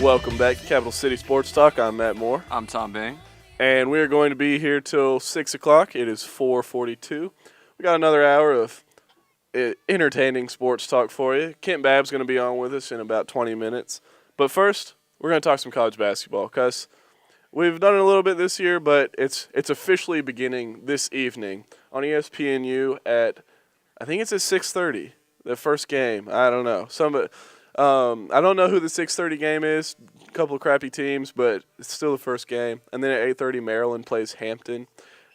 Welcome back to Capital City Sports Talk. I'm Matt Moore. I'm Tom Bing. And we are going to be here till 6 o'clock. It is 4:42. We got another hour of entertaining sports talk for you. Kent Babb's going to be on with us in about 20 minutes. But first, we're going to talk some college basketball because we've done it a little bit this year, but it's officially beginning this evening on ESPNU at, I think it's at 6:30, the first game. I don't know. I don't know who the 6:30 game is. A couple of crappy teams, but it's still the first game. And then at 8:30, Maryland plays Hampton,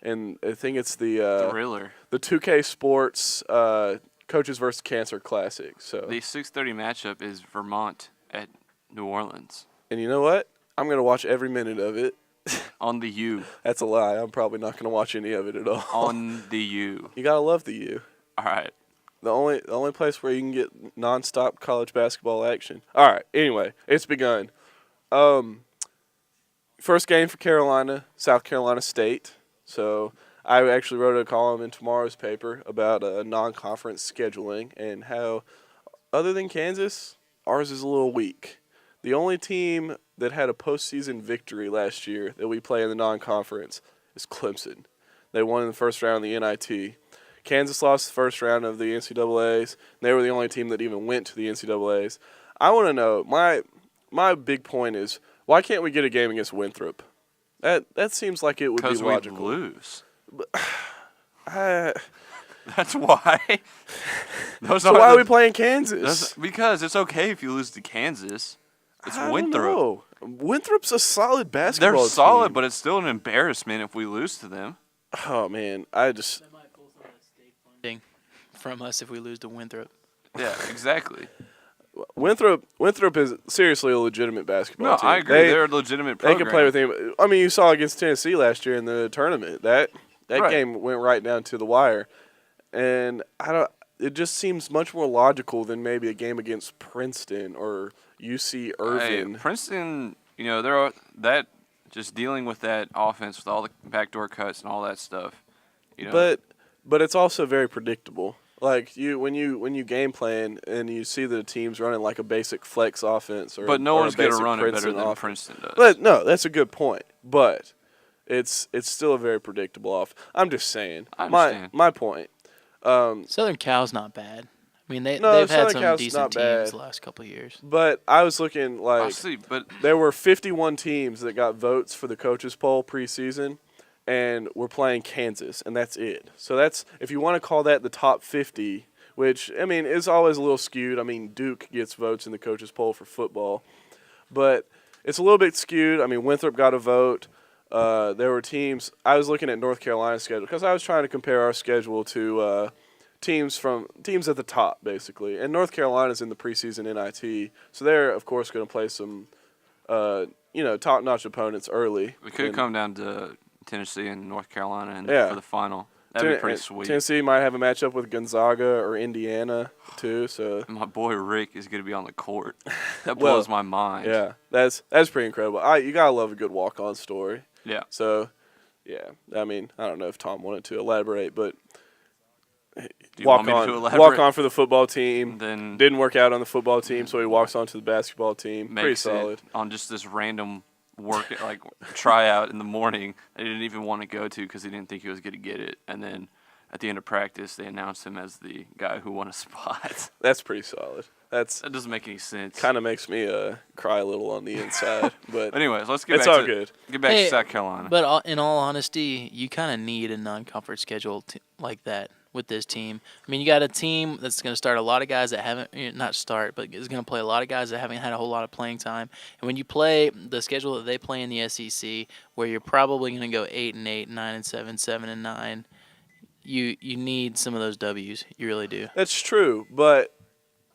and I think it's the Thriller. The 2K Sports Coaches vs. Cancer Classic. So The 6:30 matchup is Vermont at New Orleans and you know what? I'm gonna watch every minute of it. on the U. That's a lie. I'm probably not gonna watch any of it at all. On the U. You gotta love the U. All right. The only place where you can get nonstop college basketball action. All right. Anyway, it's begun. First game for Carolina, South Carolina State. So I actually wrote a column in tomorrow's paper about non-conference scheduling and how, other than Kansas, ours is a little weak. The only team that had a postseason victory last year that we play in the non-conference is Clemson. They won in the first round of the NIT. Kansas lost the first round of the NCAAs. They were the only team that even went to the NCAAs. I want to know, my big point is, why can't we get a game against Winthrop? That seems like it would be logical. Because we lose. Uh, That's why. so why are we playing Kansas? Because it's okay if you lose to Kansas. It's Winthrop. Know. Wintrop's a solid basketball team. They're solid, but it's still an embarrassment if we lose to them. Oh, man. I just... That might pull some of that state funding from us if we lose to Winthrop. Yeah, exactly. Winthrop is seriously a legitimate basketball No, team. I agree. They're a legitimate program. They can play with him. I mean, you saw against Tennessee last year in the tournament. That Right. game went right down to the wire. And it just seems much more logical than maybe a game against Princeton or UC Irvine. Hey, Princeton, just dealing with that offense with all the backdoor cuts and all that stuff. But it's also very predictable. Like when you game plan and you see the teams running like a basic flex offense, But no one's going to run it better than Princeton does. But no, that's a good point. But it's still a very predictable off. I'm just saying. I understand. My point. Southern Cal's not bad. I mean, they've Southern had some Cal's decent not teams bad. the last couple of years. But I was looking like Honestly, but there were 51 teams that got votes for the coaches poll preseason, and we're playing Kansas, and that's it. So that's, if you want to call that the top 50, which, I mean, is always a little skewed. I mean, Duke gets votes in the coaches poll for football. But it's a little bit skewed. I mean, Winthrop got a vote. There were teams. I was looking at North Carolina's schedule because I was trying to compare our schedule to teams at the top, basically. And North Carolina's in the preseason NIT, so they're of course going to play some, top-notch opponents early. we could come down to Tennessee and North Carolina for the final. That'd be pretty sweet. Tennessee might have a matchup with Gonzaga or Indiana too. So My boy Rick is going to be on the court. That blows my mind. yeah, that's pretty incredible. You gotta love a good walk-on story. Yeah. So, yeah, I mean, I don't know if Tom wanted to elaborate, but Do you want me to elaborate? walk on for the football team. Then Didn't work out on the football team, so he walks on to the basketball team. Pretty makes solid. it on just this random tryout in the morning that he didn't even want to go to because he didn't think he was going to get it. And then at the end of practice, they announced him as the guy who won a spot. That's pretty solid. That doesn't make any sense. kind of makes me cry a little on the inside, but Anyways, let's get it's back all to good. Get back to South Carolina. But in all honesty, you kind of need a non-conference schedule like that with this team. I mean, you got a team that's going to start a lot of guys that haven't, not start, but is going to play a lot of guys that haven't had a whole lot of playing time. And when you play the schedule that they play in the SEC, where you're probably going to go 8-8, 9-7, 7-9, you need some of those W's. You really do. That's true, but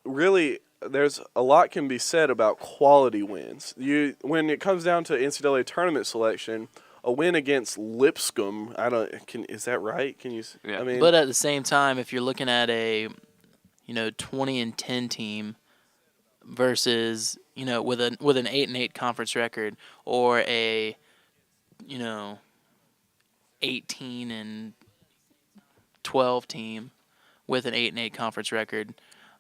really, there's a lot can be said about quality wins. When it comes down to NCAA tournament selection, a win against Lipscomb, is that right? Can you? Yeah. I mean, But at the same time, if you're looking at a 20-10 team versus with an 8-8 conference record, or a 18-12 team with an 8-8 conference record,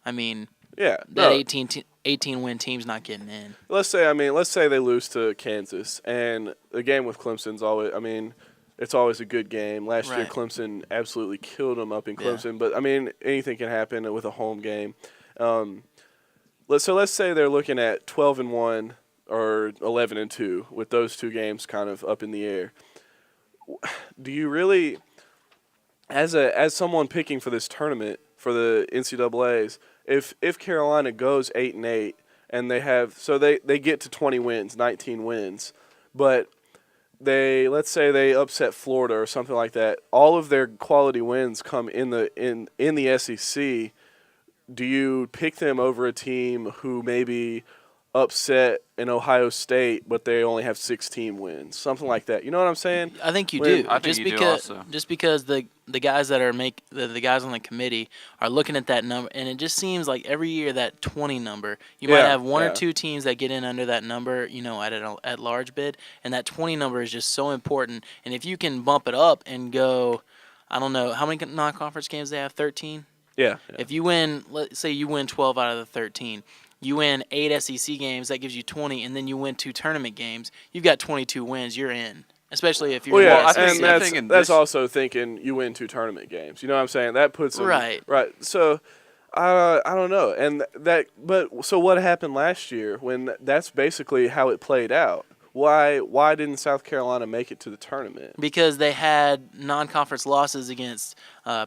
I mean, yeah, that 18 18-win team's not getting in. Let's say they lose to Kansas, and the game with Clemson's always. It's always a good game. Last year, Right. Clemson absolutely killed them up in Yeah. Clemson. But anything can happen with a home game. Let's say they're looking at 12-1 or 11-2 with those two games kind of up in the air. Do you really, as someone picking for this tournament for the NCAA's, if Carolina goes 8-8 and they get to 20 wins, 19 wins, but let's say they upset Florida or something like that, all of their quality wins come in the SEC. Do you pick them over a team who maybe upset in Ohio State, but they only have 16 wins, something like that? You know what I'm saying? I think you When- do. I think you do also. Just because the guys that are the guys on the committee are looking at that number, and it just seems like every year that 20 number, you might Yeah, have one yeah. or two teams that get in under that number, at large bid, and that 20 number is just so important. And if you can bump it up and go, I don't know how many non-conference games they have, 13. Yeah. If you win, let's say you win 12 out of the 13. You win 8 SEC games, that gives you 20, and then you win 2 tournament games. You've got 22 wins. You're in, especially if you're Well, in yeah, the I SEC. think- and think in that's this- also thinking you win 2 tournament games. You know what I'm saying? That puts them Right. Right. So, I don't know. And so what happened last year when that's basically how it played out? Why didn't South Carolina make it to the tournament? Because they had non-conference losses against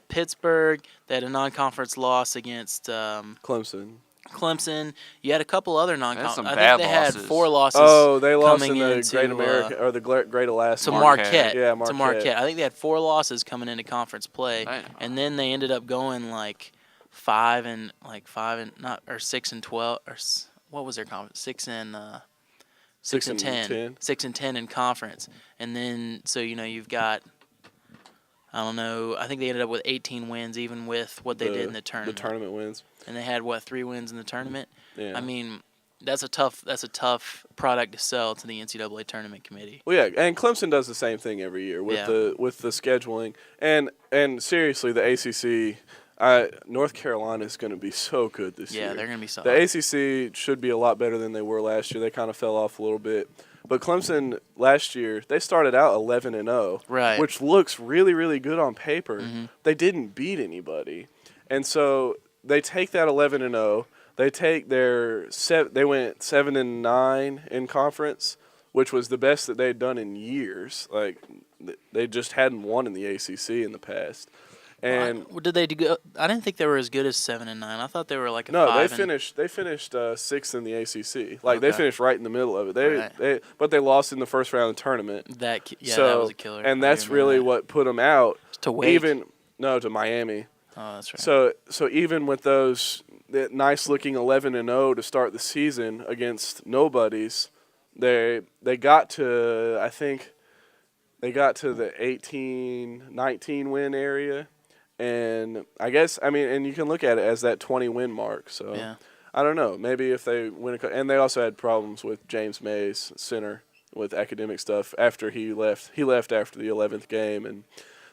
Pittsburgh. They had a non-conference loss against Clemson. Clemson. You had a couple other some non-conference. I bad think they had losses. 4 losses. Oh, they lost coming in the into, Great America or the Great Alaska. to Marquette. Marquette. Yeah, To Marquette. Marquette. I think they had 4 losses coming into conference play, Damn. and then they ended up going 5 and 6 and 12 what was their conference? 6 and 10. 6 and 10 in conference, and then so you've got. I don't know. I think they ended up with 18 wins, even with what they did in the tournament. The tournament wins. And they had 3 wins in the tournament. Yeah. I mean, that's a tough product to sell to the NCAA tournament committee. Well, yeah, and Clemson does the same thing every year with Yeah. the scheduling, and seriously, the ACC, North Carolina is going to be so good this year. Yeah, they're going to be solid. The ACC should be a lot better than they were last year. They kind of fell off a little bit, but Clemson last year they started out 11-0, Right. which looks really really good on paper. Mm-hmm. They didn't beat anybody, and so they take that 11-0. They take they went 7-9 in conference, which was the best that they'd done in years. Like they just hadn't won in the ACC in the past. And Did they go? I didn't think they were as good as 7 and 9. I thought they were like a no, 5. they finished sixth in the ACC. Like they Okay. finished right in the middle of it. Right. But they lost in the first round of the tournament. That So was a killer. I and that's remember really that. what put them out. To Wake. To Miami. Oh, that's right. So even with that nice looking 11-0 to start the season against nobodies, they got to the 18-19 win area, and and you can look at it as that 20 win mark. So Yeah. I don't know, maybe if they win and they also had problems with James Mays, center, with academic stuff after he left. He left after the 11th game, and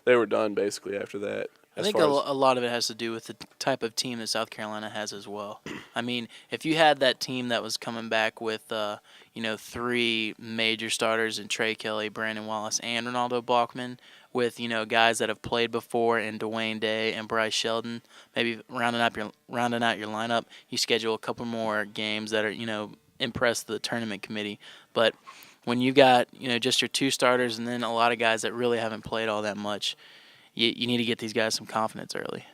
they were done basically after that. I as think far as- a lot of it has to do with the type of team that South Carolina has as well. I mean, if you had that team that was coming back with, 3 major starters in Trey Kelly, Brandon Wallace, and Ronaldo Bachman, with guys that have played before in Dwayne Day and Bryce Sheldon, maybe rounding out your lineup, you schedule a couple more games that are impress the tournament committee. But when you got just your 2 starters and then a lot of guys that really haven't played all that much. You need to get these guys some confidence early.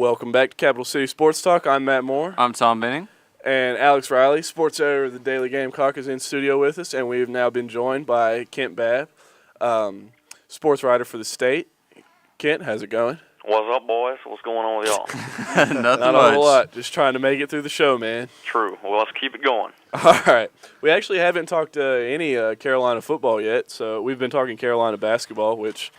Welcome back to Capital City Sports Talk. I'm Matt Moore. I'm Tom Benning. And Alex Riley, sports editor of the Daily Gamecock, is in studio with us. And we've now been joined by Kent Babb, sports writer for the State. Kent, how's it going? What's up, boys? What's going on with y'all? Nothing Not a much. whole lot. Just trying to make it through the show, man. True. Well, let's keep it going. All right. We actually haven't talked any Carolina football yet, so we've been talking Carolina basketball, which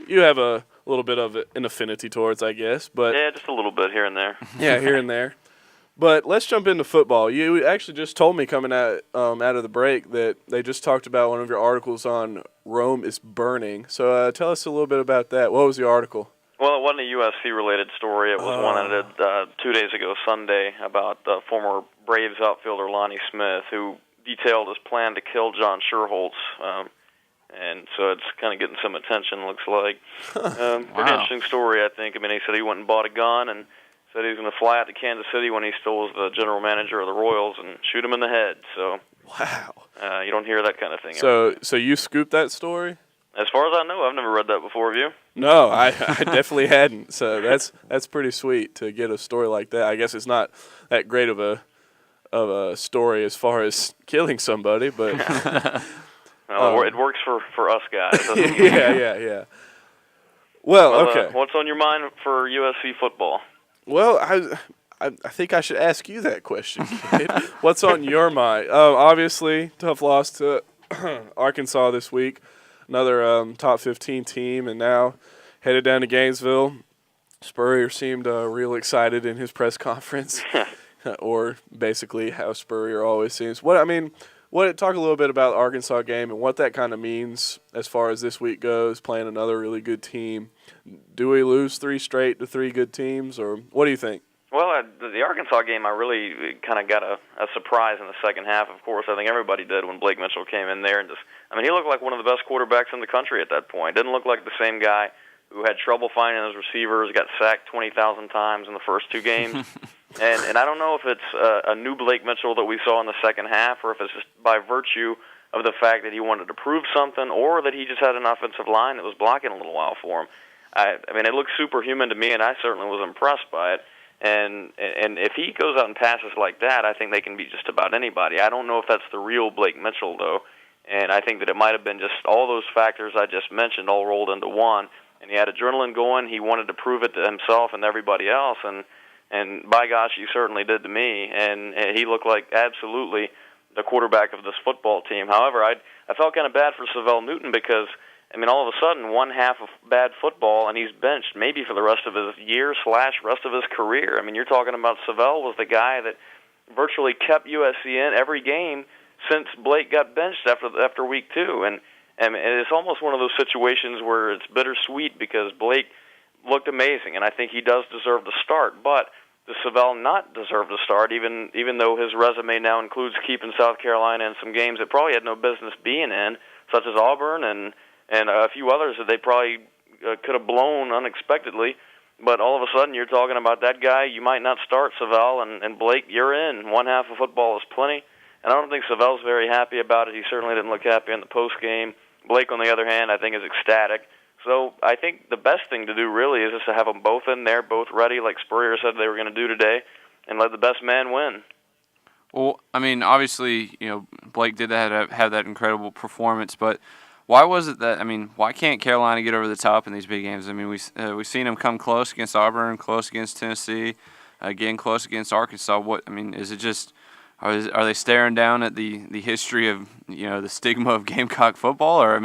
you have a little bit of an affinity towards, I guess. But Yeah, just a little bit here and there. yeah, here and there. But let's jump into football. You actually just told me coming out of the break that they just talked about one of your articles on Rome is burning. So tell us a little bit about that. What was the article? Well, it wasn't a USC-related story. It was one I did 2 days ago Sunday about former Braves outfielder Lonnie Smith, who detailed his plan to kill John Schuerholz. And so it's kind of getting some attention, looks like. Pretty interesting story, I think. I mean, he said he went and bought a gun and said he was going to fly out to Kansas City when he still was the general manager of the Royals and shoot him in the head. So Wow. you don't hear that kind of thing. So you scooped that story? As far as I know, I've never read that before. Have you? No, I definitely hadn't. So that's pretty sweet to get a story like that. I guess it's not that great of a story as far as killing somebody, but Well, it works for us guys. doesn't it? yeah. Well, okay. What's on your mind for USC football? Well, I think I should ask you that question, kid. What's on your mind? Obviously, tough loss to Arkansas this week. Another top 15 team, and now headed down to Gainesville. Spurrier seemed real excited in his press conference, or basically how Spurrier always seems. Talk a little bit about the Arkansas game and what that kind of means as far as this week goes, playing another really good team. Do we lose 3 straight to 3 good teams, or what do you think? Well, the Arkansas game, I really kind of got a surprise in the second half. Of course, I think everybody did when Blake Mitchell came in there. He looked like one of the best quarterbacks in the country at that point. Didn't look like the same guy who had trouble finding his receivers, got sacked 20,000 times in the first 2 games. and I don't know if it's a new Blake Mitchell that we saw in the second half or if it's just by virtue of the fact that he wanted to prove something or that he just had an offensive line that was blocking a little while for him. It looked superhuman to me, and I certainly was impressed by it. And if he goes out and passes like that, I think they can beat just about anybody. I don't know if that's the real Blake Mitchell, though. And I think that it might have been just all those factors I just mentioned all rolled into one. And he had adrenaline going. He wanted to prove it to himself and everybody else. And by gosh, he certainly did to me. And he looked like absolutely the quarterback of this football team. However, I felt kind of bad for Savell Newton because all of a sudden, one half of bad football, and he's benched maybe for the rest of his year / rest of his career. You're talking about Savell was the guy that virtually kept USC in every game since Blake got benched after week 2. And it's almost one of those situations where it's bittersweet because Blake looked amazing, and I think he does deserve to start. But does Savell not deserve to start, even though his resume now includes keeping South Carolina in some games that probably had no business being in, such as Auburn and a few others that they probably could have blown unexpectedly. But all of a sudden, you're talking about that guy. You might not start Savell, and Blake, you're in. One half of football is plenty. And I don't think Savell's very happy about it. He certainly didn't look happy in the postgame. Blake, on the other hand, I think is ecstatic. So I think the best thing to do really is just to have them both in there, both ready, like Spurrier said they were going to do today, and let the best man win. Well, obviously, Blake did have that incredible performance, but why was it that, why can't Carolina get over the top in these big games? We've seen them come close against Auburn, close against Tennessee, again close against Arkansas. Is it just, are they staring down at the history of, the stigma of Gamecock football? Or,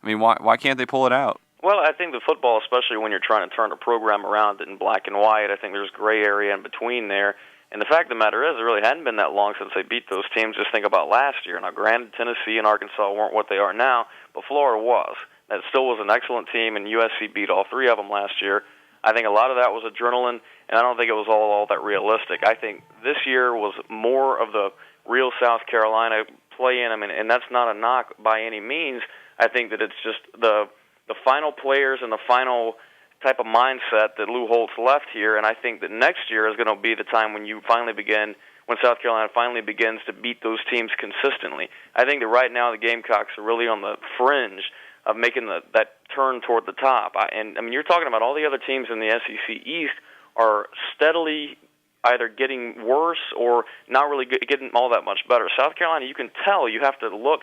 why can't they pull it out? Well, I think the football, especially when you're trying to turn a program around in black and white, I think there's gray area in between there. And the fact of the matter is, it really hadn't been that long since they beat those teams. Just think about last year. Now, granted, Tennessee and Arkansas weren't what they are now, but Florida was. That still was an excellent team, and USC beat all 3 of them last year. I think a lot of that was adrenaline, and I don't think it was all that realistic. I think this year was more of the real South Carolina play-in. And that's not a knock by any means. I think that it's just the final players and the final type of mindset that Lou Holtz left here, and I think that next year is going to be the time when South Carolina finally begins to beat those teams consistently. I think that right now the Gamecocks are really on the fringe of making that turn toward the top. You're talking about all the other teams in the SEC East are steadily either getting worse or not really getting all that much better. South Carolina, you can tell, you have to look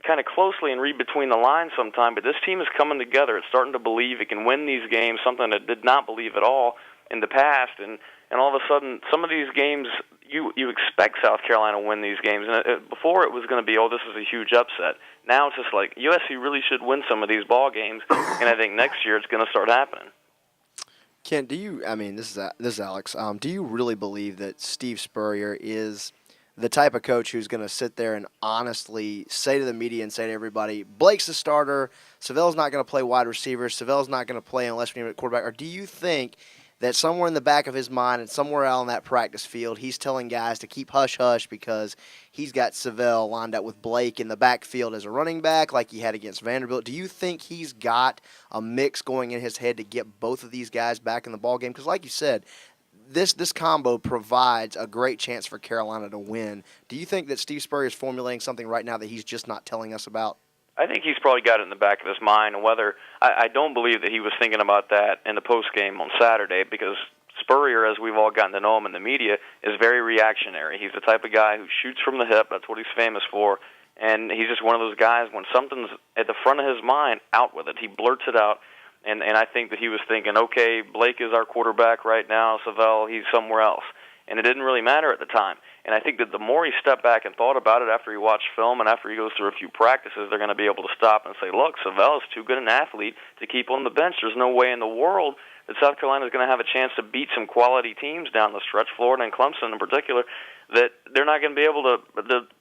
kind of closely and read between the lines sometime, but this team is coming together. It's starting to believe it can win these games, something it did not believe at all in the past, and all of a sudden, some of these games, you expect South Carolina to win these games, and before it was going to be, this is a huge upset. Now it's just like, USC really should win some of these ball games, and I think next year it's going to start happening. Kent, this is Alex, do you really believe that Steve Spurrier is the type of coach who's going to sit there and honestly say to the media and say to everybody, Blake's the starter, Savelle's not going to play wide receiver, Savelle's not going to play unless we need a quarterback? Or do you think that somewhere in the back of his mind and somewhere out on that practice field, he's telling guys to keep hush-hush because he's got Savelle lined up with Blake in the backfield as a running back like he had against Vanderbilt? Do you think he's got a mix going in his head to get both of these guys back in the ballgame? Because like you said, this combo provides a great chance for Carolina to win. Do you think that Steve Spurrier is formulating something right now that he's just not telling us about? I think he's probably got it in the back of his mind, and whether I don't believe that he was thinking about that in the post game on Saturday, because Spurrier, as we've all gotten to know him in the media, is very reactionary. He's the type of guy who shoots from the hip. That's what he's famous for, and he's just one of those guys, when something's at the front of his mind, out with it. He blurts it out, and I think that he was thinking, okay, Blake is our quarterback right now, Savelle, he's somewhere else. And it didn't really matter at the time. And I think that the more he stepped back and thought about it after he watched film and after he goes through a few practices, they're going to be able to stop and say, look, Savelle is too good an athlete to keep on the bench. There's no way in the world that South Carolina is going to have a chance to beat some quality teams down the stretch, Florida and Clemson in particular, that they're not going to be able to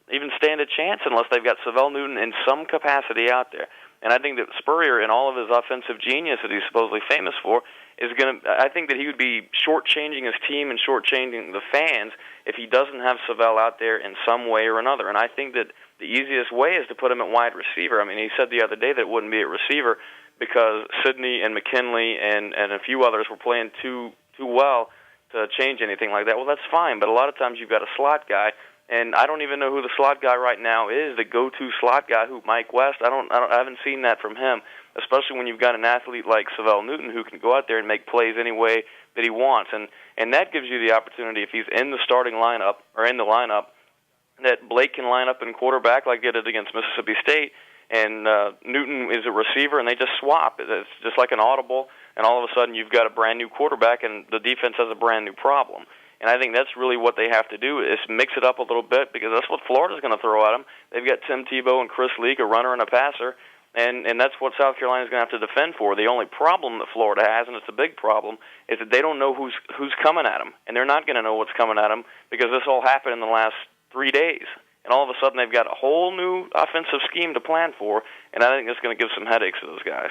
even stand a chance unless they've got Savelle Newton in some capacity out there. And I think that Spurrier, in all of his offensive genius that he's supposedly famous for, I think that he would be shortchanging his team and shortchanging the fans if he doesn't have Savelle out there in some way or another. And I think that the easiest way is to put him at wide receiver. I mean, he said the other day that it wouldn't be at receiver because Sidney and McKinley and a few others were playing too well to change anything like that. Well, that's fine, but a lot of times you've got a slot guy, and I don't even know who the slot guy right now is, the go-to slot guy, who Mike West. I haven't seen that from him, especially when you've got an athlete like Savelle Newton who can go out there and make plays any way that he wants. And that gives you the opportunity, if he's in the starting lineup or in the lineup, that Blake can line up in quarterback like he did against Mississippi State, and Newton is a receiver, and they just swap. It's just like an audible, and all of a sudden you've got a brand-new quarterback, and the defense has a brand-new problem. And I think that's really what they have to do, is mix it up a little bit, because that's what Florida's going to throw at them. They've got Tim Tebow and Chris Leak, a runner and a passer, and that's what South Carolina's going to have to defend for. The only problem that Florida has, and it's a big problem, is that they don't know who's coming at them, and they're not going to know what's coming at them because this all happened in the last 3 days. And all of a sudden they've got a whole new offensive scheme to plan for, and I think it's going to give some headaches to those guys.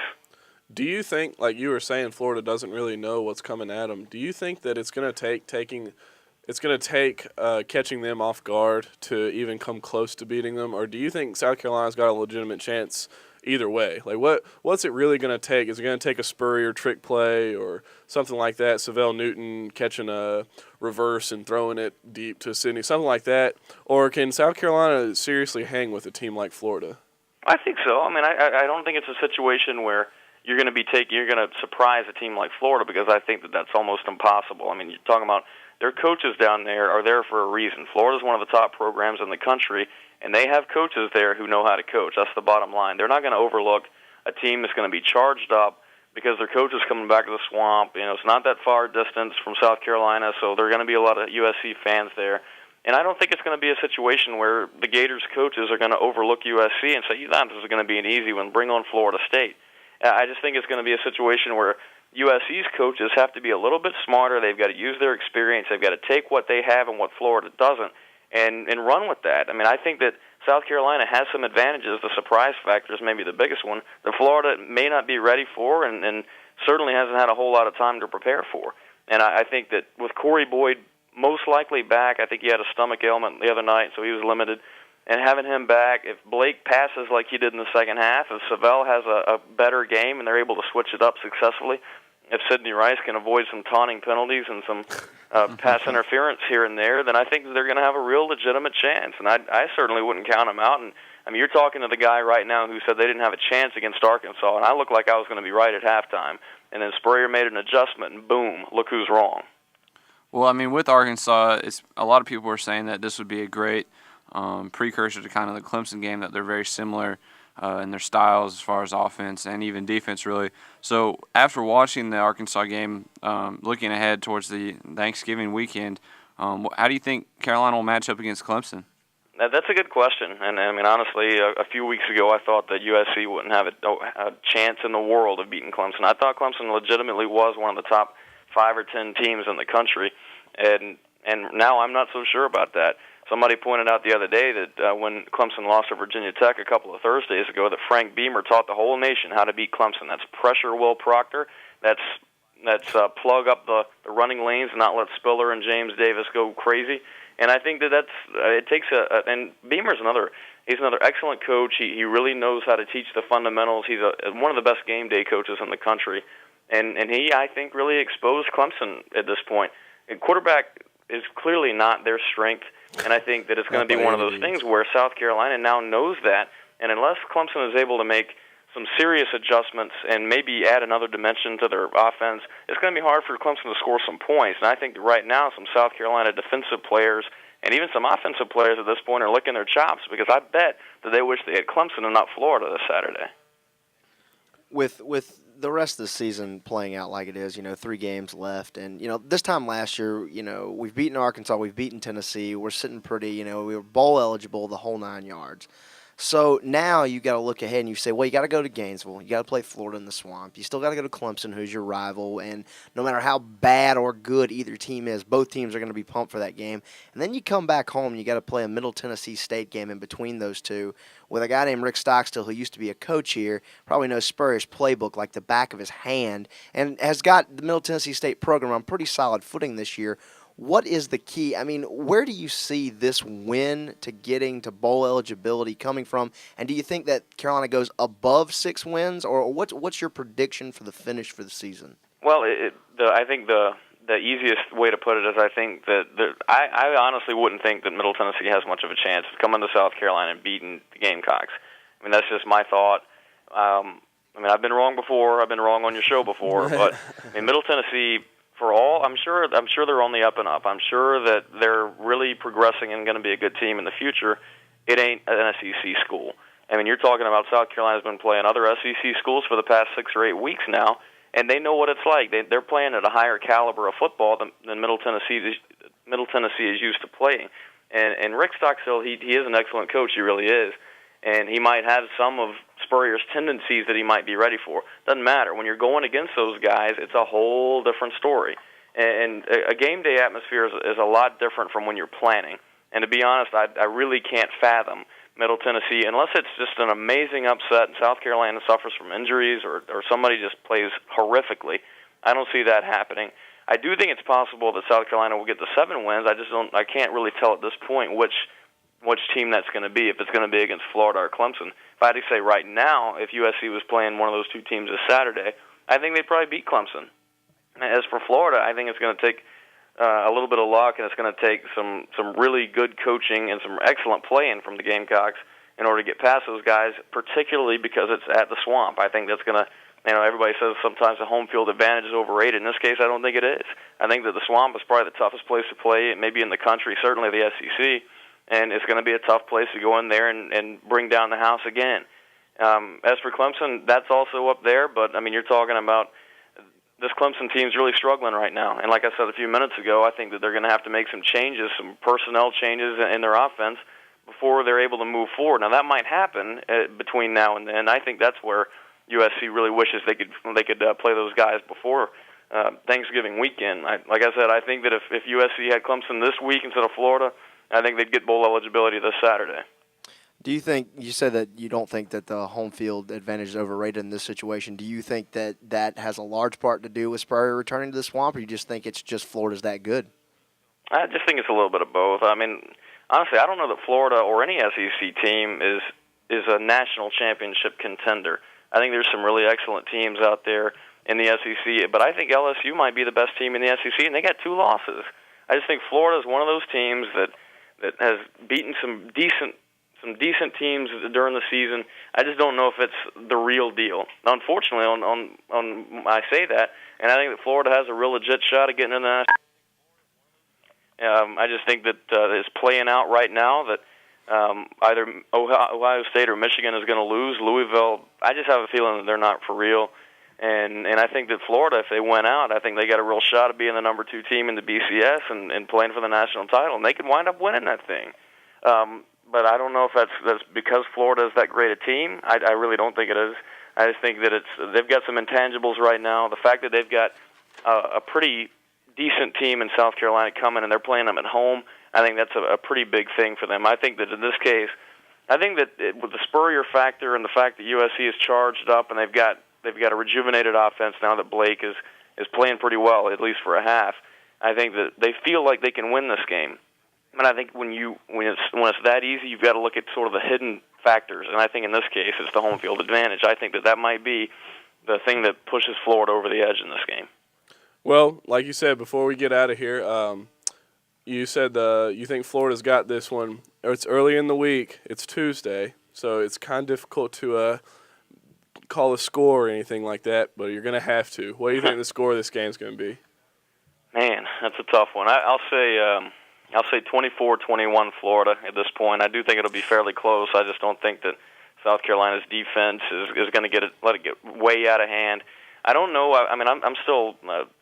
Do you think, like you were saying, Florida doesn't really know what's coming at them? Do you think that it's going to take catching them off guard to even come close to beating them, or do you think South Carolina's got a legitimate chance either way? Like, what's it really going to take? Is it going to take a Spurrier trick play or something like that, Savelle Newton catching a reverse and throwing it deep to Sidney, something like that? Or can South Carolina seriously hang with a team like Florida? I think so. I mean, I don't think it's a situation where you're going to surprise a team like Florida, because I think that that's almost impossible. I mean, you're talking about their coaches down there are there for a reason. Florida's one of the top programs in the country, and they have coaches there who know how to coach. That's the bottom line. They're not going to overlook a team that's going to be charged up because their coach is coming back to the Swamp. You know, it's not that far distance from South Carolina, so there are going to be a lot of USC fans there. And I don't think it's going to be a situation where the Gators coaches are going to overlook USC and say, this is going to be an easy one, bring on Florida State. I just think it's going to be a situation where USC's coaches have to be a little bit smarter. They've got to use their experience. They've got to take what they have and what Florida doesn't and run with that. I mean, I think that South Carolina has some advantages. The surprise factor is maybe the biggest one that Florida may not be ready for and certainly hasn't had a whole lot of time to prepare for. And I think that with Corey Boyd most likely back, I think he had a stomach ailment the other night, so he was limited. And having him back, if Blake passes like he did in the second half, if Savelle has a better game and they're able to switch it up successfully, if Sidney Rice can avoid some taunting penalties and some pass interference here and there, then I think they're going to have a real legitimate chance. And I certainly wouldn't count them out. And I mean, you're talking to the guy right now who said they didn't have a chance against Arkansas, and I looked like I was going to be right at halftime. And then Spurrier made an adjustment, and boom, look who's wrong. Well, I mean, with Arkansas, it's a lot of people are saying that this would be a great precursor to kind of the Clemson game, that they're very similar in their styles as far as offense and even defense, really. So after watching the Arkansas game, looking ahead towards the Thanksgiving weekend, how do you think Carolina will match up against Clemson? That's a good question, and I mean, honestly, a few weeks ago I thought that USC wouldn't have a chance in the world of beating Clemson. I thought Clemson legitimately was one of the top 5 or 10 teams in the country, and now I'm not so sure about that. Somebody pointed out the other day that when Clemson lost to Virginia Tech a couple of Thursdays ago, that Frank Beamer taught the whole nation how to beat Clemson. That's pressure Will Proctor. That's plug up the running lanes and not let Spiller and James Davis go crazy. And I think that it takes and Beamer's he's another excellent coach. He really knows how to teach the fundamentals. He's one of the best game day coaches in the country, and he, I think, really exposed Clemson at this point. And quarterback is clearly not their strength, and I think that it's going to be one of those things where South Carolina now knows that, and unless Clemson is able to make some serious adjustments and maybe add another dimension to their offense, it's going to be hard for Clemson to score some points. And I think right now some South Carolina defensive players and even some offensive players at this point are licking their chops, because I bet that they wish they had Clemson and not Florida this Saturday. With the rest of the season playing out like it is, 3 games left, and this time last year, we've beaten Arkansas, we've beaten Tennessee, we're sitting pretty, we were bowl eligible the whole 9 yards. So now you got to look ahead and you say, well, you got to go to Gainesville. You got to play Florida in the Swamp. You still got to go to Clemson, who's your rival. And no matter how bad or good either team is, both teams are going to be pumped for that game. And then you come back home and you got to play a Middle Tennessee State game in between those two with a guy named Rick Stockstill, who used to be a coach here, probably knows Spurrier's playbook like the back of his hand, and has got the Middle Tennessee State program on pretty solid footing this year. What is the key? I mean, where do you see this win to getting to bowl eligibility coming from? And do you think that Carolina goes above 6 wins, or what's your prediction for the finish for the season? Well, I think the easiest way to put it is I think that I honestly wouldn't think that Middle Tennessee has much of a chance of coming to South Carolina and beating the Gamecocks. I mean, that's just my thought. I mean, I've been wrong before. I've been wrong on your show before, but I mean, Middle Tennessee, for all, I'm sure they're on the up and up. I'm sure that they're really progressing and going to be a good team in the future. It ain't an SEC school. I mean, you're talking about South Carolina's been playing other SEC schools for the past 6 or 8 weeks now, and they know what it's like. They're playing at a higher caliber of football than Middle Tennessee is used to playing. And Rick Stockstill, he is an excellent coach. He really is. And he might have some of Spurrier's tendencies that he might be ready for. Doesn't matter. When you're going against those guys, it's a whole different story. And a game day atmosphere is a lot different from when you're planning. And to be honest, I really can't fathom Middle Tennessee, unless it's just an amazing upset and South Carolina suffers from injuries or somebody just plays horrifically. I don't see that happening. I do think it's possible that South Carolina will get the 7 wins. I can't really tell at this point which team that's going to be, if it's going to be against Florida or Clemson. If I had to say right now, if USC was playing one of those 2 teams this Saturday, I think they'd probably beat Clemson. As for Florida, I think it's going to take a little bit of luck, and it's going to take some really good coaching and some excellent playing from the Gamecocks in order to get past those guys, particularly because it's at the Swamp. I think that's going to, everybody says sometimes the home field advantage is overrated. In this case, I don't think it is. I think that the Swamp is probably the toughest place to play, maybe in the country, certainly the SEC. And it's going to be a tough place to go in there and bring down the house again. As for Clemson, that's also up there, but, I mean, you're talking about this Clemson team's really struggling right now. And like I said a few minutes ago, I think that they're going to have to make some changes, some personnel changes in their offense before they're able to move forward. Now, that might happen between now and then. I think that's where USC really wishes they could play those guys before Thanksgiving weekend. Like I said, I think that if USC had Clemson this week instead of Florida, I think they'd get bowl eligibility this Saturday. Do you think, you said that you don't think that the home field advantage is overrated in this situation. Do you think that has a large part to do with Spurrier returning to the Swamp, or you just think it's just Florida's that good? I just think it's a little bit of both. I mean, honestly, I don't know that Florida or any SEC team is a national championship contender. I think there's some really excellent teams out there in the SEC, but I think LSU might be the best team in the SEC, and they got 2 losses. I just think Florida is one of those teams that has beaten some decent teams during the season. I just don't know if it's the real deal. Now, unfortunately, on I say that, and I think that Florida has a real legit shot at getting in the I just think that it's playing out right now that either Ohio State or Michigan is going to lose. Louisville, I just have a feeling that they're not for real. And I think that Florida, if they went out, I think they got a real shot of being the number 2 team in the BCS and playing for the national title. And they could wind up winning that thing. But I don't know if that's because Florida is that great a team. I really don't think it is. I just think that they've got some intangibles right now. The fact that they've got a pretty decent team in South Carolina coming and they're playing them at home, I think that's a pretty big thing for them. I think that in this case, I think that with the Spurrier factor and the fact that USC is charged up and they've got a rejuvenated offense now that Blake is playing pretty well, at least for a half, I think that they feel like they can win this game. And I think when it's that easy, you've got to look at sort of the hidden factors. And I think in this case, it's the home field advantage. I think that might be the thing that pushes Florida over the edge in this game. Well, like you said, before we get out of here, you said you think Florida's got this one. It's early in the week. It's Tuesday, so it's kind of difficult to call a score or anything like that, but you're going to have to. What do you think the score of this game is going to be? Man, that's a tough one. I'll say 24-21 Florida at this point. I do think it'll be fairly close. I just don't think that South Carolina's defense is going to let it get way out of hand. I don't know. I mean, I'm still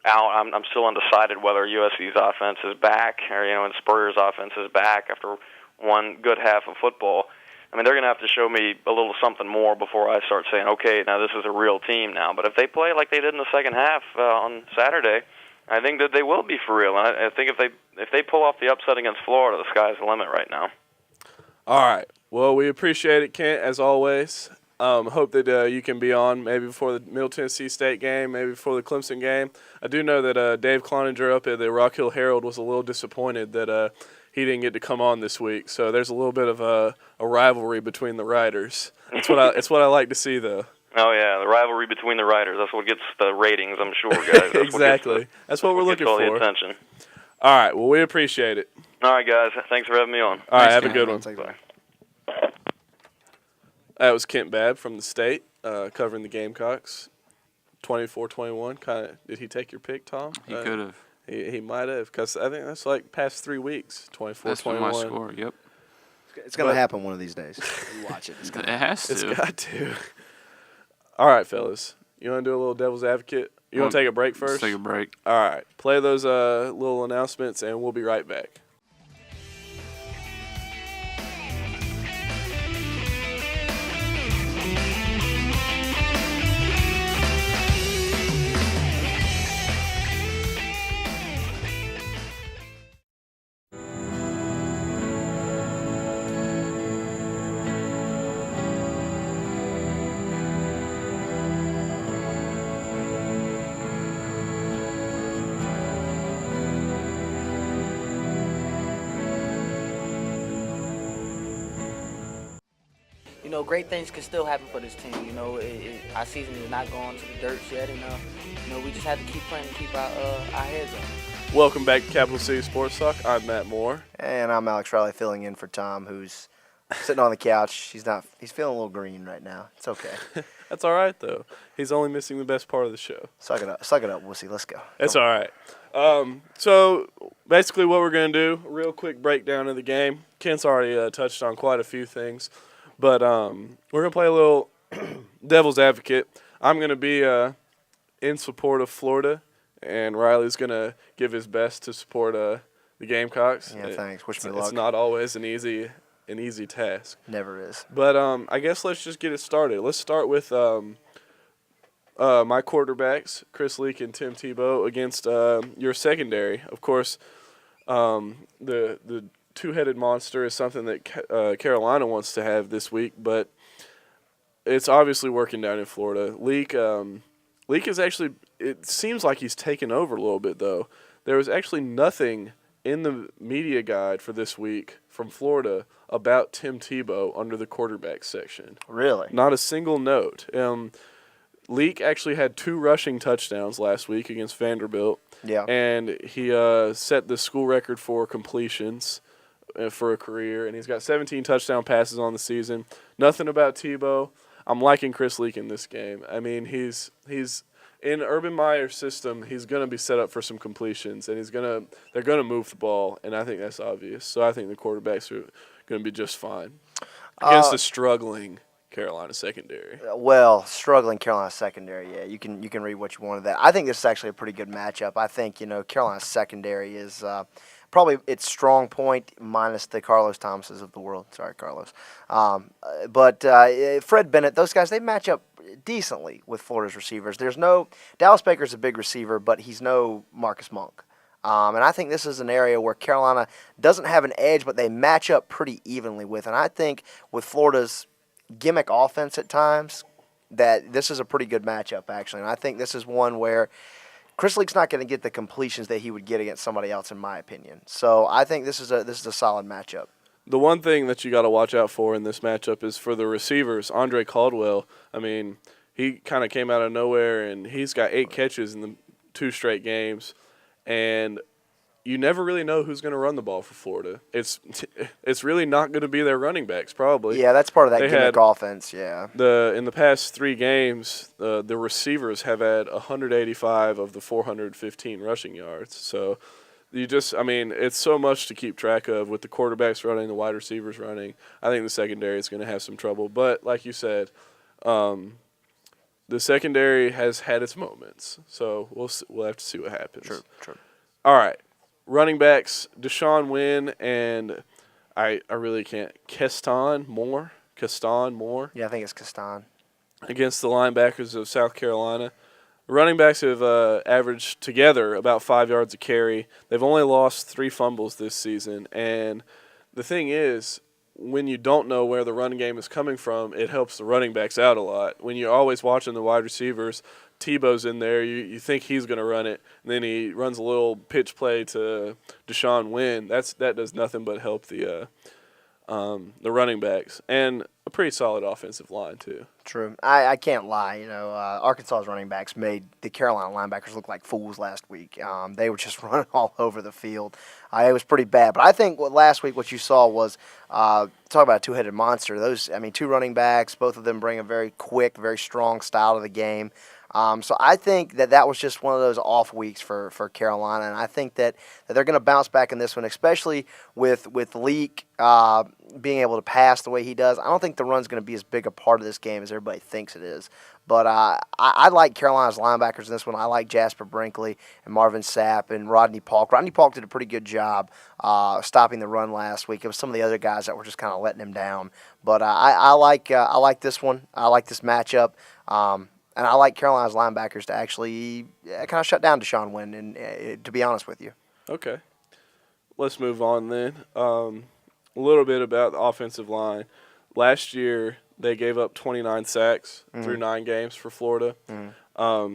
out. I'm still undecided whether USC's offense is back or and Spurrier's offense is back after one good half of football. I mean, they're going to have to show me a little something more before I start saying, okay, now this is a real team now. But if they play like they did in the second half on Saturday, I think that they will be for real. And I think if they pull off the upset against Florida, the sky's the limit right now. All right. Well, we appreciate it, Kent, as always. Hope that you can be on maybe before the Middle Tennessee State game, maybe before the Clemson game. I do know that Dave Cloninger up at the Rock Hill Herald was a little disappointed that he didn't get to come on this week. So there's a little bit of a rivalry between the writers. It's what I like to see, though. Oh, yeah, the rivalry between the writers. That's what gets the ratings, I'm sure, guys. Exactly. That's what we're looking for. All the attention. All right. Well, we appreciate it. All right, guys. Thanks for having me on. All right. Have a good one. Bye. That was Kent Babb from the State covering the Gamecocks. 24-21. Did he take your pick, Tom? He could have. He might have, because I think that's like past 3 weeks. 24-21. That's my score. Yep. It's going to happen one of these days. You watch it. It has to. It's got to. All right, fellas. You want to do a little devil's advocate? You want to take a break first? Let's take a break. All right. Play those little announcements, and we'll be right back. Great things can still happen for this team. Our season is not going to the dirt yet, and we just have to keep playing and keep our heads up. Welcome back to Capital City Sports Talk. I'm Matt Moore. And I'm Alex Riley filling in for Tom, who's sitting on the couch. He's feeling a little green right now. It's okay. That's all right, though. He's only missing the best part of the show. Suck it up, wussy. Let's go. It's all right. So basically what we're going to do, a real quick breakdown of the game. Kent's already touched on quite a few things. But we're going to play a little devil's advocate. I'm going to be in support of Florida, and Riley's going to give his best to support the Gamecocks. Yeah, thanks. Wish me luck. It's not always an easy task. Never is. But I guess let's just get it started. Let's start with my quarterbacks, Chris Leak and Tim Tebow, against your secondary. Of course, the two-headed monster is something that Carolina wants to have this week, but it's obviously working down in Florida. Leak is actually, it seems like he's taken over a little bit, though. There was actually nothing in the media guide for this week from Florida about Tim Tebow under the quarterback section. Really? Not a single note. Leak actually had 2 rushing touchdowns last week against Vanderbilt. Yeah. And he set the school record for completions for a career, and he's got 17 touchdown passes on the season. Nothing about Tebow. I'm liking Chris Leak in this game. I mean, he's in Urban Meyer's system. He's going to be set up for some completions, and they're going to move the ball, and I think that's obvious. So I think the quarterbacks are going to be just fine against the struggling Carolina secondary. Well, struggling Carolina secondary, yeah, you can read what you want of that. I think this is actually a pretty good matchup. I think Carolina secondary is probably its strong point, minus the Carlos Thomases of the world. Sorry, Carlos. But Fred Bennett, those guys, they match up decently with Florida's receivers. Dallas Baker's a big receiver, but he's no Marcus Monk. And I think this is an area where Carolina doesn't have an edge, but they match up pretty evenly with. And I think with Florida's gimmick offense at times, that this is a pretty good matchup, actually. And I think this is one where Chris Leak's not going to get the completions that he would get against somebody else, in my opinion. So I think this is a solid matchup. The one thing that you got to watch out for in this matchup is for the receivers. Andre Caldwell, I mean, he kind of came out of nowhere, and he's got 8 catches in the 2 straight games. And you never really know who's going to run the ball for Florida. It's really not going to be their running backs, probably. Yeah, that's part of that gimmick offense, yeah. In the past 3 games, the receivers have had 185 of the 415 rushing yards. So it's so much to keep track of with the quarterbacks running, the wide receivers running. I think the secondary is going to have some trouble. But like you said, the secondary has had its moments. So we'll have to see what happens. True. All right. Running backs, Deshaun Wynn and I really can't. Keston Moore. Yeah, I think it's Castan. Against the linebackers of South Carolina. Running backs have averaged together about 5 yards a carry. They've only lost 3 fumbles this season. And the thing is, when you don't know where the run game is coming from, it helps the running backs out a lot. When you're always watching the wide receivers, Tebow's in there, you think he's going to run it, and then he runs a little pitch play to Deshaun Wynn. That does nothing but help the running backs. And a pretty solid offensive line, too. True. I can't lie. Arkansas's running backs made the Carolina linebackers look like fools last week. They were just running all over the field. It was pretty bad. But I think last week what you saw was, talk about a two-headed monster. 2 running backs, both of them bring a very quick, very strong style to the game. So I think that was just one of those off weeks for Carolina, and I think that they're going to bounce back in this one, especially with Leak being able to pass the way he does. I don't think the run's going to be as big a part of this game as everybody thinks it is. But I like Carolina's linebackers in this one. I like Jasper Brinkley and Marvin Sapp and Rodney Polk. Rodney Polk did a pretty good job stopping the run last week. It was some of the other guys that were just kind of letting him down. But I like this one. I like this matchup. And I like Carolina's linebackers to actually kind of shut down Deshaun Wynn, and to be honest with you. Okay. Let's move on then. A little bit about the offensive line. Last year, they gave up 29 sacks through 9 games for Florida.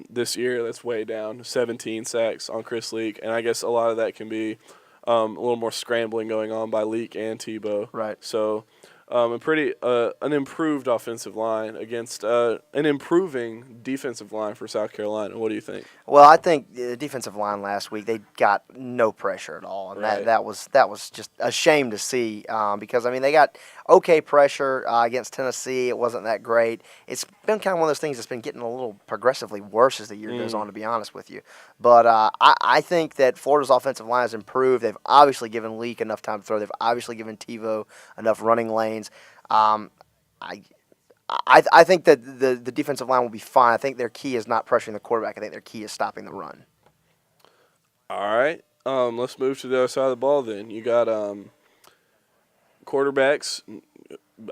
This year, that's way down, 17 sacks on Chris Leak. And I guess a lot of that can be a little more scrambling going on by Leak and Tebow. Right. So an improved offensive line against an improving defensive line for South Carolina. What do you think? Well, I think the defensive line last week, they got no pressure at all, and right. that was just a shame to see because they got okay pressure against Tennessee. It wasn't that great. It's been kind of one of those things that's been getting a little progressively worse as the year goes on, to be honest with you. But I think that Florida's offensive line has improved. They've obviously given Leak enough time to throw. They've obviously given Tebow enough running lanes. I think that the defensive line will be fine. I think their key is not pressuring the quarterback. I think their key is stopping the run. All right. Let's move to the other side of the ball then. You got quarterbacks.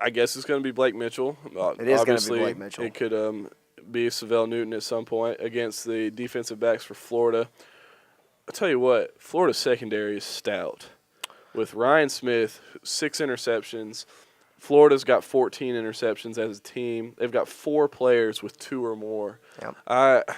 I guess it's going to be Blake Mitchell. It is going to be Blake Mitchell. It could be Savell Newton at some point against the defensive backs for Florida. I'll tell you what, Florida's secondary is stout. With Ryan Smith, 6 interceptions. Florida's got 14 interceptions as a team. They've got 4 players with 2 or more. Yep.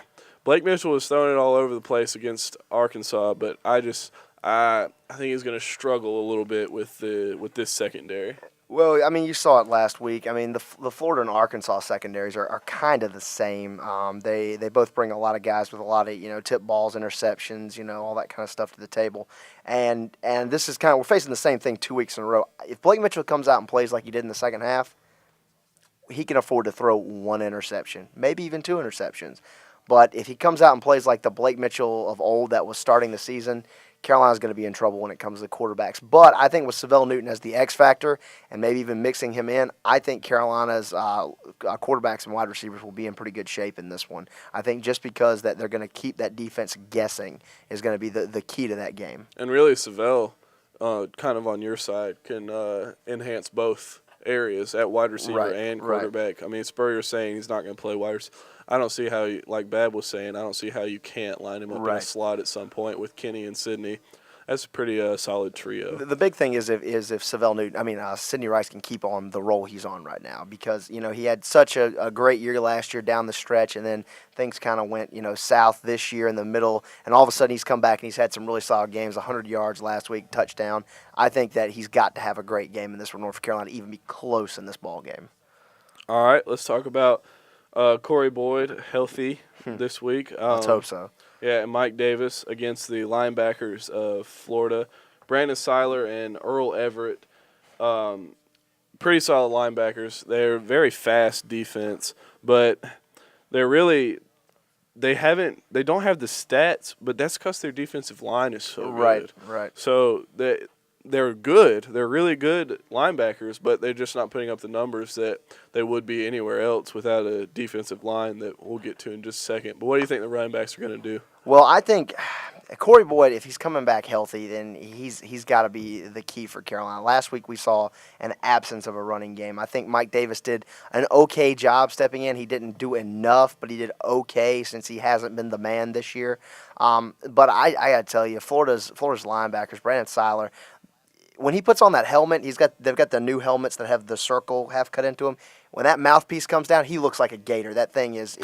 Blake Mitchell was throwing it all over the place against Arkansas, but I think he's going to struggle a little bit with this secondary. Well, you saw it last week. The Florida and Arkansas secondaries are kind of the same. They both bring a lot of guys with a lot of tip balls, interceptions, all that kind of stuff to the table. And this is we're facing the same thing 2 weeks in a row. If Blake Mitchell comes out and plays like he did in the second half, he can afford to throw one interception, maybe even two interceptions. But if he comes out and plays like the Blake Mitchell of old that was starting the season, Carolina's going to be in trouble when it comes to quarterbacks. But I think with Savell Newton as the X factor and maybe even mixing him in, I think Carolina's quarterbacks and wide receivers will be in pretty good shape in this one. I think just because that they're going to keep that defense guessing is going to be the key to that game. And really, Savell, kind of on your side, can enhance both areas at wide receiver and quarterback. I mean, Spurrier's saying he's not going to play wide receiver. I don't see how, like Bab was saying, I don't see how you can't line him up in a slot at some point with Kenny and Sidney. That's a pretty solid trio. The big thing is if Savell Newton, Sidney Rice can keep on the role he's on right now because, he had such a great year last year down the stretch and then things kind of went, south this year in the middle and all of a sudden he's come back and he's had some really solid games, 100 yards last week, touchdown. I think that he's got to have a great game in this for North Carolina to even be close in this ball game. All right, let's talk about Corey Boyd healthy this week. Let's hope so. Yeah, and Mike Davis against the linebackers of Florida. Brandon Seiler and Earl Everett, pretty solid linebackers. They're very fast defense, but they don't have the stats, but that's because their defensive line is so good. Right. So they're good. They're really good linebackers, but they're just not putting up the numbers that they would be anywhere else without a defensive line that we'll get to in just a second. But what do you think the running backs are going to do? Well, I think Corey Boyd, if he's coming back healthy, then he's got to be the key for Carolina. Last week we saw an absence of a running game. I think Mike Davis did an okay job stepping in. He didn't do enough, but he did okay since he hasn't been the man this year. But I got to tell you, Florida's linebackers, Brandon Seiler, when he puts on that helmet, they've got the new helmets that have the circle half cut into them. When that mouthpiece comes down, he looks like a gator. That thing is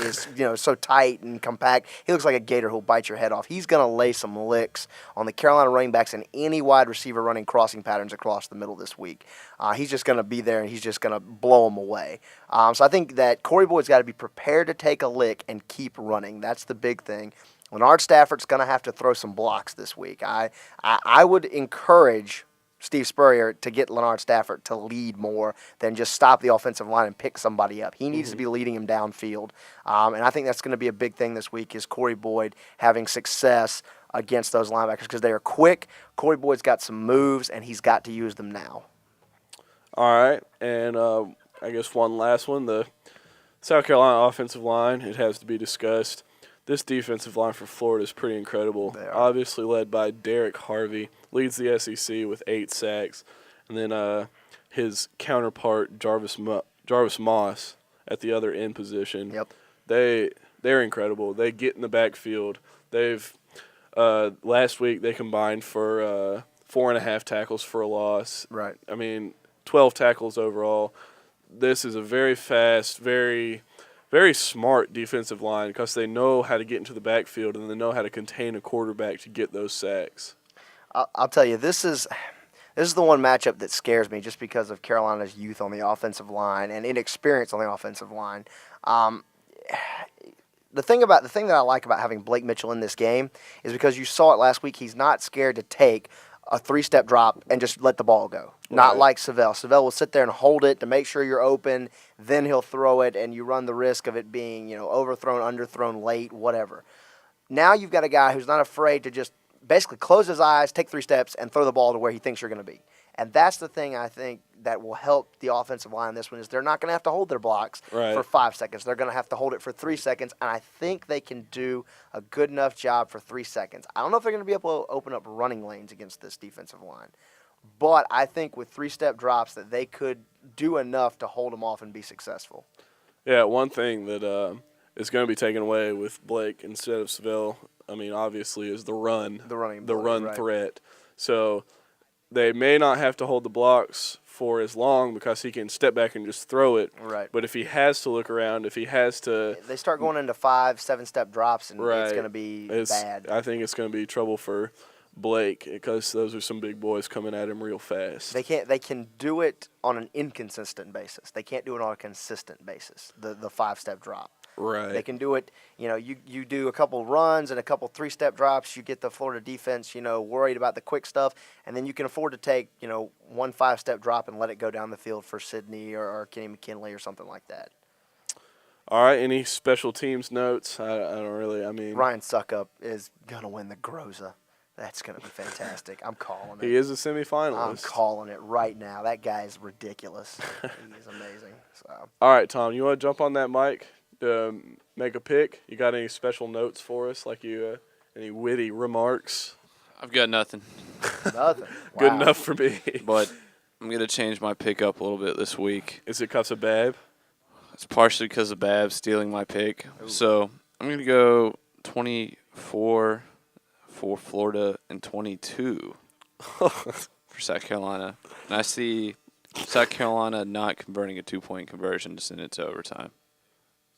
so tight and compact. He looks like a gator who'll bite your head off. He's going to lay some licks on the Carolina running backs and any wide receiver running crossing patterns across the middle this week. He's just going to be there and he's just going to blow them away. So I think that Corey Boyd's got to be prepared to take a lick and keep running. That's the big thing. Leonard Stafford's going to have to throw some blocks this week. I would encourage Steve Spurrier to get Leonard Stafford to lead more than just stop the offensive line and pick somebody up. He needs to be leading him downfield. And I think that's going to be a big thing this week is Corey Boyd having success against those linebackers because they are quick. Corey Boyd's got some moves, and he's got to use them now. All right, and I guess one last one. The South Carolina offensive line, it has to be discussed. This defensive line for Florida is pretty incredible. Obviously led by Derek Harvey, leads the SEC with 8 sacks. And then his counterpart, Jarvis Moss, at the other end position. Yep. They're incredible. They get in the backfield. They've last week they combined for 4.5 tackles for a loss. Right. 12 tackles overall. This is a very fast, very smart defensive line because they know how to get into the backfield and they know how to contain a quarterback to get those sacks. I'll tell you, this is the one matchup that scares me just because of Carolina's youth on the offensive line and inexperience on the offensive line. The thing that I like about having Blake Mitchell in this game is because you saw it last week. He's not scared to take a 3-step drop and just let the ball go. Not like Savell. Savell will sit there and hold it to make sure you're open. Then he'll throw it, and you run the risk of it being, overthrown, underthrown, late, whatever. Now you've got a guy who's not afraid to just basically close his eyes, take 3 steps, and throw the ball to where he thinks you're going to be. And that's the thing I think that will help the offensive line in this one is they're not going to have to hold their blocks for 5 seconds. They're going to have to hold it for 3 seconds, and I think they can do a good enough job for 3 seconds. I don't know if they're going to be able to open up running lanes against this defensive line, but I think with 3-step drops that they could do enough to hold them off and be successful. Yeah, one thing that is going to be taken away with Blake instead of Savell, obviously, is the run. The running the ability, run right. threat. So they may not have to hold the blocks for as long because he can step back and just throw it. Right. But if he has to look around, if he has to... They start going into 5-7-step drops, and it's going to be bad. I think it's going to be trouble for Blake because those are some big boys coming at him real fast. They can do it on an inconsistent basis. They can't do it on a consistent basis, the 5-step drop. Right. They can do it. You do a couple runs and a couple 3-step drops. You get the Florida defense, worried about the quick stuff, and then you can afford to take, one 5-step drop and let it go down the field for Sydney or Kenny McKinley or something like that. All right, any special teams notes? I don't really, Ryan Suckup is going to win the Groza. That's going to be fantastic. I'm calling it. he is a semifinalist. I'm calling it right now. That guy is ridiculous. He is amazing. So. All right, Tom, you want to jump on that mic to make a pick? You got any special notes for us, like any witty remarks? I've got nothing, Nothing. Good Wow. enough for me. but I'm going to change my pick up a little bit this week. Is it cups of Bab? It's partially because of Babs stealing my pick. So I'm going to go 24 for Florida and 22 for South Carolina. And I see South Carolina not converting a 2-point conversion to send it to overtime.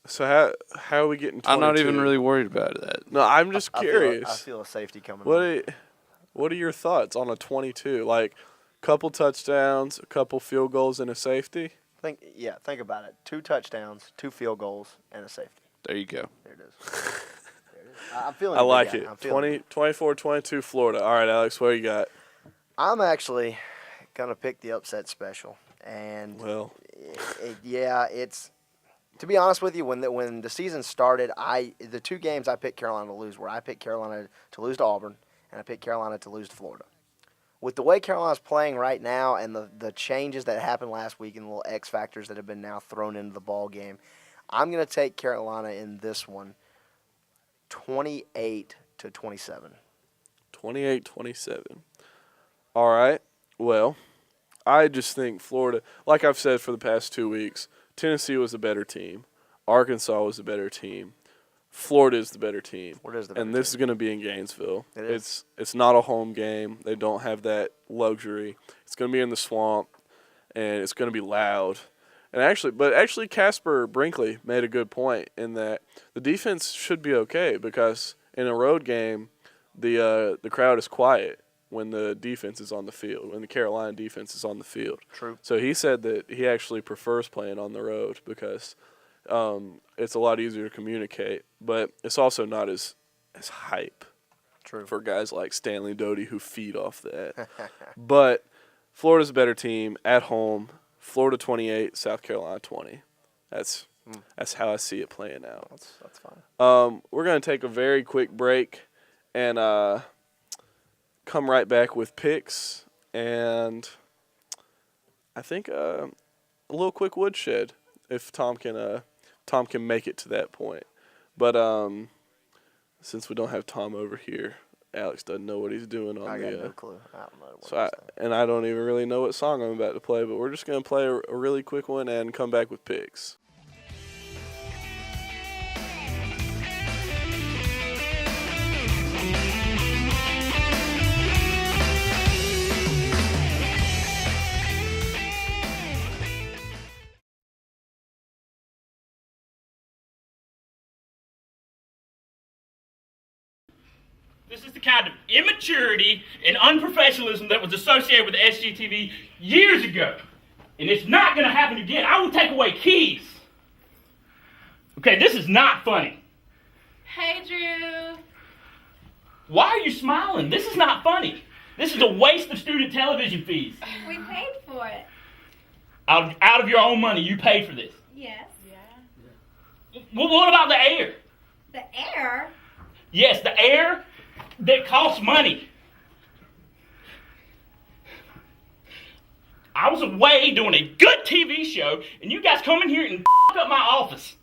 So how are we getting 22? I'm not even really worried about that. No, I'm just curious. I feel a safety coming on. What are your thoughts on a 22? Like, couple touchdowns, a couple field goals, and a safety? Think about it. 2 touchdowns, 2 field goals, and a safety. There you go. There it is. I'm feeling I good, like yeah. it. I'm feeling 24-22 Florida. All right, Alex, what do you got? I'm actually going to pick the upset special. And, Well, it's – to be honest with you, when the season started, the 2 games I picked Carolina to lose were I picked Carolina to lose to Auburn and I picked Carolina to lose to Florida. With the way Carolina's playing right now and the changes that happened last week and the little X factors that have been now thrown into the ball game, I'm going to take Carolina in this one 28-27. 28-27. All right. Well, I just think Florida, like I've said for the past 2 weeks, Tennessee was a better team. Arkansas was a better team. Florida is the better team. And this is going to be in Gainesville. It is. It's not a home game. They don't have that luxury. It's going to be in the swamp, and it's going to be loud. And actually, Casper Brinkley made a good point in that the defense should be okay because in a road game, the crowd is quiet when the defense is on the field, when the Carolina defense is on the field. True. So he said that he actually prefers playing on the road because it's a lot easier to communicate, but it's also not as hype. True. For guys like Stanley Doty who feed off that. But Florida's a better team at home. Florida 28, South Carolina 20. That's how I see it playing out. That's fine. We're going to take a very quick break and come right back with picks and I think a little quick woodshed if Tom can make it to that point. But since we don't have Tom over here, Alex doesn't know what he's doing on I the. got no clue. I don't know what So he's doing. I don't even really know what song I'm about to play, but we're just gonna play a really quick one and come back with picks. This is the kind of immaturity and unprofessionalism that was associated with SGTV years ago. And it's not going to happen again. I will take away keys. Okay, this is not funny. Hey, Drew. Why are you smiling? This is not funny. This is a waste of student television fees. We paid for it. Out of your own money, you paid for this. Yes. Well, what about the air? The air? Yes, the air that costs money. I was away doing a good TV show, and you guys come in here and f*** up my office.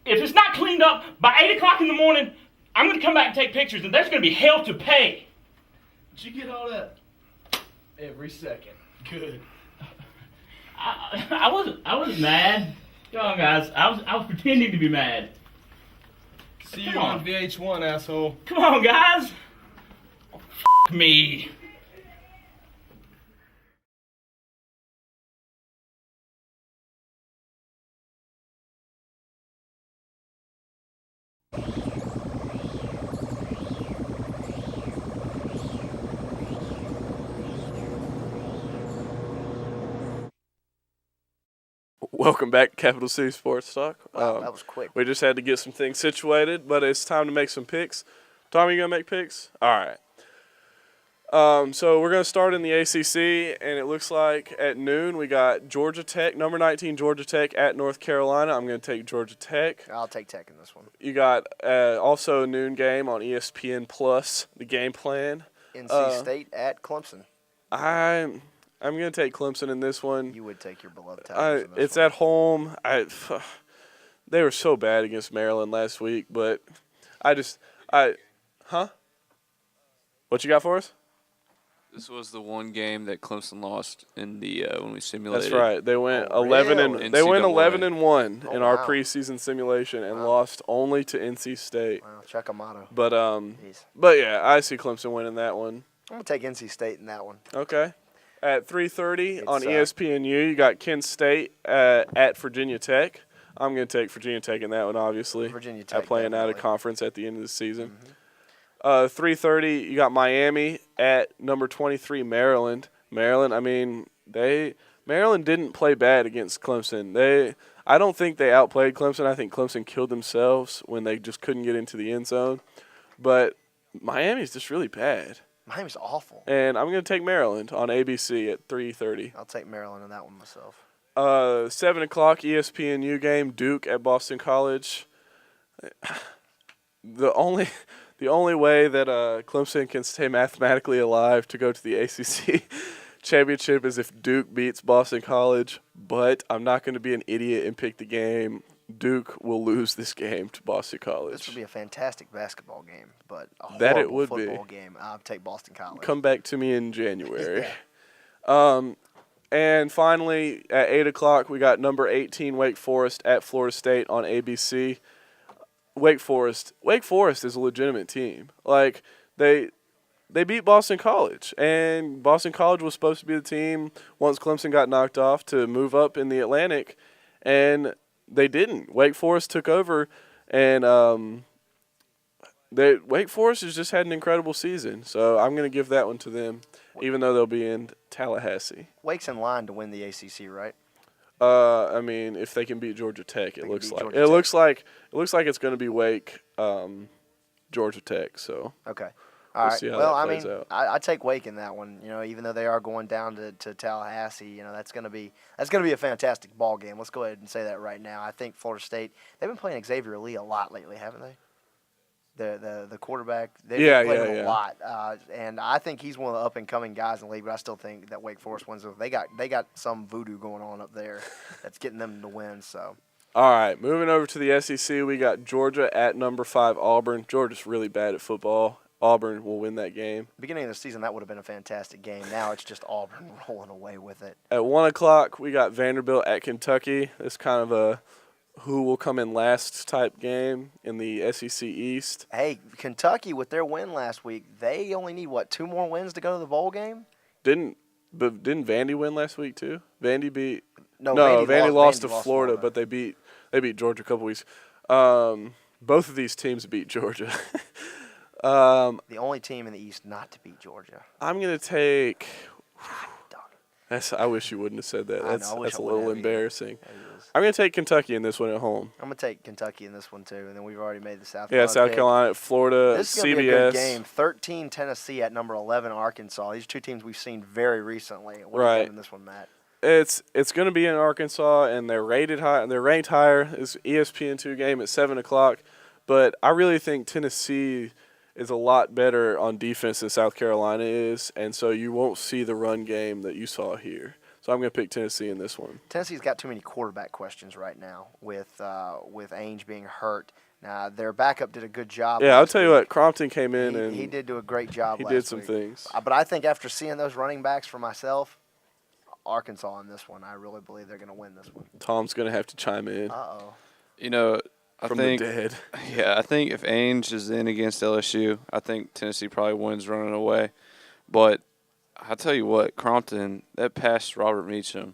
If it's not cleaned up by 8 o'clock in the morning, I'm going to come back and take pictures, and there's going to be hell to pay. Did you get all that? Every second. Good. I wasn't mad. Come on, guys. I was pretending to be mad. See you Come on. on VH1, asshole. Come on, guys. Oh, f*** me. Welcome back to Capital City Sports Talk. Wow, that was quick. We just had to get some things situated, but it's time to make some picks. Tom, you going to make picks? All right. So we're going to start in the ACC, and it looks like at noon we got Georgia Tech, number 19 Georgia Tech at North Carolina. I'm going to take Georgia Tech. I'll take Tech in this one. You got also a noon game on ESPN Plus, the game plan. NC State at Clemson. I'm going to take Clemson in this one. You would take your beloved Tigers in this It's one. at home. They were so bad against Maryland last week, but huh? What you got for us? This was the one game that Clemson lost in the when we simulated. That's right. They went Oh, 11 really? and they went NCAA. 11 and 1 Oh, in our wow. preseason simulation and Wow. lost only to NC State. Wow, check Amato. But Jeez. but yeah, I see Clemson winning that one. I'm going to take NC State in that one. Okay. At 3:30 on It's, ESPNU, you got Kent State at Virginia Tech. I'm going to take Virginia Tech in that one, obviously. Virginia Tech, Playing out of definitely. conference at the end of the season. 3:30, you got Miami at number 23 Maryland. Maryland, I mean, Maryland didn't play bad against Clemson. I don't think they outplayed Clemson. I think Clemson killed themselves when they just couldn't get into the end zone. But Miami's just really bad. Miami's awful. And I'm going to take Maryland on ABC at 3:30. I'll take Maryland in that one myself. 7 o'clock ESPNU game, Duke at Boston College. The only way that Clemson can stay mathematically alive to go to the ACC championship is if Duke beats Boston College, but I'm not going to be an idiot and pick the game. Duke will lose this game to Boston College. This would be a fantastic basketball game, but a horrible That it would be. football game. I'll take Boston College. Come back to me in January. And finally, at 8 o'clock, we got number 18 Wake Forest at Florida State on ABC. Wake Forest is a legitimate team. Like, they beat Boston College, and Boston College was supposed to be the team once Clemson got knocked off to move up in the Atlantic, and they didn't. Wake Forest took over, and Wake Forest has just had an incredible season. So I'm going to give that one to them, even though they'll be in Tallahassee. Wake's in line to win the ACC, right? I mean, if they can beat Georgia Tech, it can looks beat like Georgia it Tech. looks like it's going to be Wake, Georgia Tech. So Okay. We'll All right. see how Well, that I plays mean, out. I take Wake in that one. You know, even though they are going down to Tallahassee, you know, that's gonna be a fantastic ball game. Let's go ahead and say that right now. I think Florida State, they've been playing Xavier Lee a lot lately, haven't they? The quarterback, they've been playing him a lot, and I think he's one of the up and coming guys in the league. But I still think that Wake Forest wins. They got some voodoo going on up there that's getting them to win. So All right, moving over to the SEC, we got Georgia at number 5 Auburn. Georgia's really bad at football. Auburn will win that game. beginning of the season, that would have been a fantastic game. Now it's just Auburn rolling away with it. At 1 o'clock, we got Vanderbilt at Kentucky. It's kind of a who will come in last type game in the SEC East. Hey, Kentucky with their win last week, they only need 2 more wins to go to the bowl game. Didn't Vandy win last week too? Vandy beat Vandy lost to Florida, but they beat Georgia a couple weeks. Both of these teams beat Georgia. The only team in the East not to beat Georgia. I'm gonna take. Dog. I wish you wouldn't have said that. I know, That's I wish that's I a wouldn't little have either. embarrassing. It is. I'm gonna take Kentucky in this one at home. I'm gonna take Kentucky in this one too, and then we've already made the South. Yeah, South pick. Carolina at Florida. This is CBS. gonna be a good game. 13 Tennessee at number 11 Arkansas. These are 2 teams we've seen very recently. What do you Right. have in this one, Matt? It's going to be in Arkansas, and they're rated high. They're ranked higher. It's ESPN2 game at 7 o'clock, but I really think Tennessee is a lot better on defense than South Carolina is, and so you won't see the run game that you saw here. So I'm going to pick Tennessee in this one. Tennessee's got too many quarterback questions right now with Ainge being hurt. Now their backup did a good job. Yeah, I'll last tell you week. what, Crompton came in and he did do a great job. he last did some week. things. But I think after seeing those running backs for myself, Arkansas in this one, I really believe they're going to win this one. Tom's going to have to chime in Uh-oh. You know, I from think the dead. Yeah, I think if Ainge is in against LSU, I think Tennessee probably wins running away. But I tell you what, Crompton, that pass to Robert Meacham,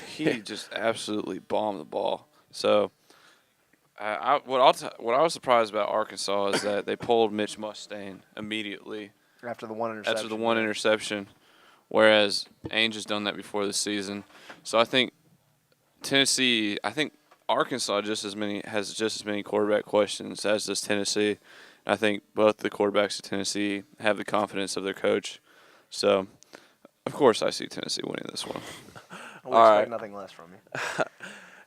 he just absolutely bombed the ball. So what I was surprised about Arkansas is that they pulled Mitch Mustain immediately After the one interception. whereas Ainge has done that before this season. So I think Tennessee, I think Arkansas has just as many quarterback questions as does Tennessee. I think both the quarterbacks of Tennessee have the confidence of their coach. So, of course, I see Tennessee winning this one. We All expect right. nothing less from you.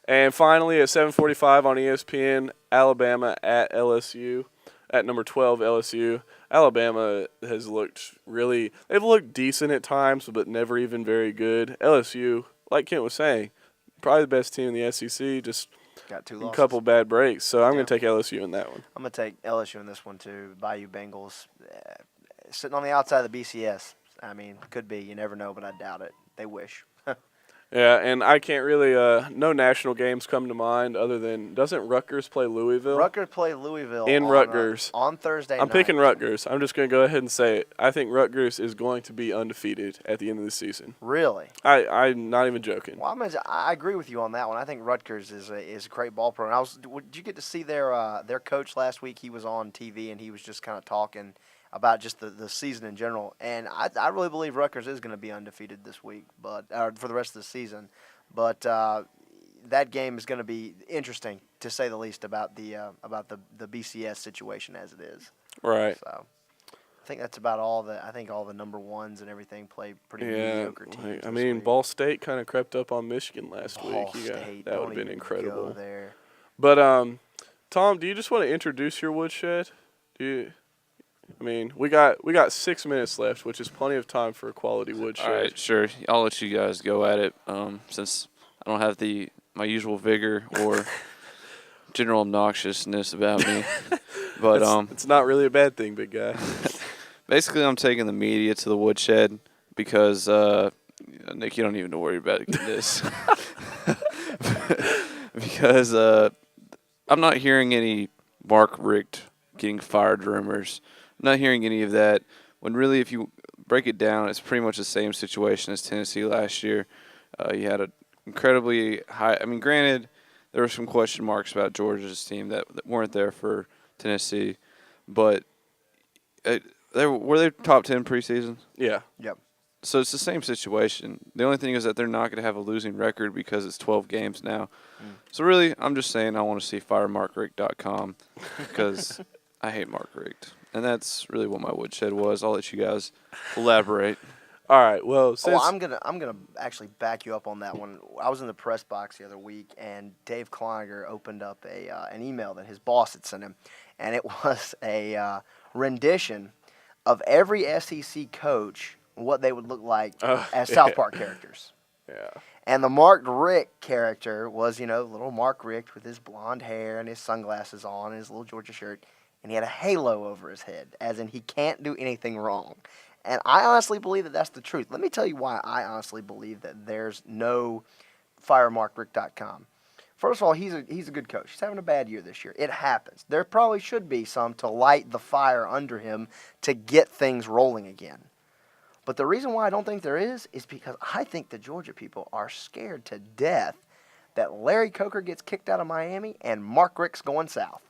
And finally, at 7:45 on ESPN, Alabama at LSU, at number 12 LSU. Alabama has looked they've looked decent at times, but never even very good. LSU, like Kent was saying, probably the best team in the SEC, just Got 2 a losses. couple bad breaks. So I'm Yeah. going to take LSU in that one. I'm going to take LSU in this one, too. Bayou Bengals. Sitting on the outside of the BCS. I mean, could be. You never know, but I doubt it. They wish. Yeah, and I can't really no national games come to mind other than, doesn't Rutgers play Louisville? Rutgers play Louisville In on, Rutgers. on Thursday I'm night. picking Rutgers. I'm just going to go ahead and say it. I think Rutgers is going to be undefeated at the end of the season. Really? I'm not even joking. Well, I agree with you on that one. I think Rutgers is a great ball program. Did you get to see their coach last week? He was on TV and he was just kind of talking about just the season in general. And I really believe Rutgers is going to be undefeated this week, but for the rest of the season. But that game is going to be interesting, to say the least, about the BCS situation as it is. Right. So I think that's about all I think all the number ones and everything play pretty mediocre teams. I this mean, week. Ball State kind of crept up on Michigan last Ball week. State, That would don't have been even incredible. go there. But Tom, do you just want to introduce your woodshed? We got 6 minutes left, which is plenty of time for a quality woodshed. All right, sure. I'll let you guys go at it since I don't have my usual vigor or general obnoxiousness about me. But it's not really a bad thing, big guy. basically, I'm taking the media to the woodshed because Nick, you don't even know where you're about this. Because I'm not hearing any Mark Richt getting fired rumors. I'm not hearing any of that. When really, if you break it down, it's pretty much the same situation as Tennessee last year. You had an incredibly high. I mean, granted, there were some question marks about Georgia's team that weren't there for Tennessee, but were they top 10 preseason? Yeah. Yep. So it's the same situation. The only thing is that they're not going to have a losing record because it's 12 games now. So really, I'm just saying I want to see firemarkricht.com because I hate Mark Richt. And that's really what my woodshed was. I'll let you guys elaborate. All right. Well, since I'm gonna actually back you up on that one. I was in the press box the other week, and Dave Kleininger opened up an email that his boss had sent him, and it was a rendition of every SEC coach, what they would look like as South Park characters. Yeah. And the Mark Richt character was, little Mark Richt with his blonde hair and his sunglasses on and his little Georgia shirt, and he had a halo over his head, as in he can't do anything wrong. And I honestly believe that that's the truth. Let me tell you why I honestly believe that there's no firemarkricht.com. First of all, he's a good coach. He's having a bad year this year. It happens. There probably should be some to light the fire under him to get things rolling again. But the reason why I don't think there is because I think the Georgia people are scared to death that Larry Coker gets kicked out of Miami and Mark Richt's going south.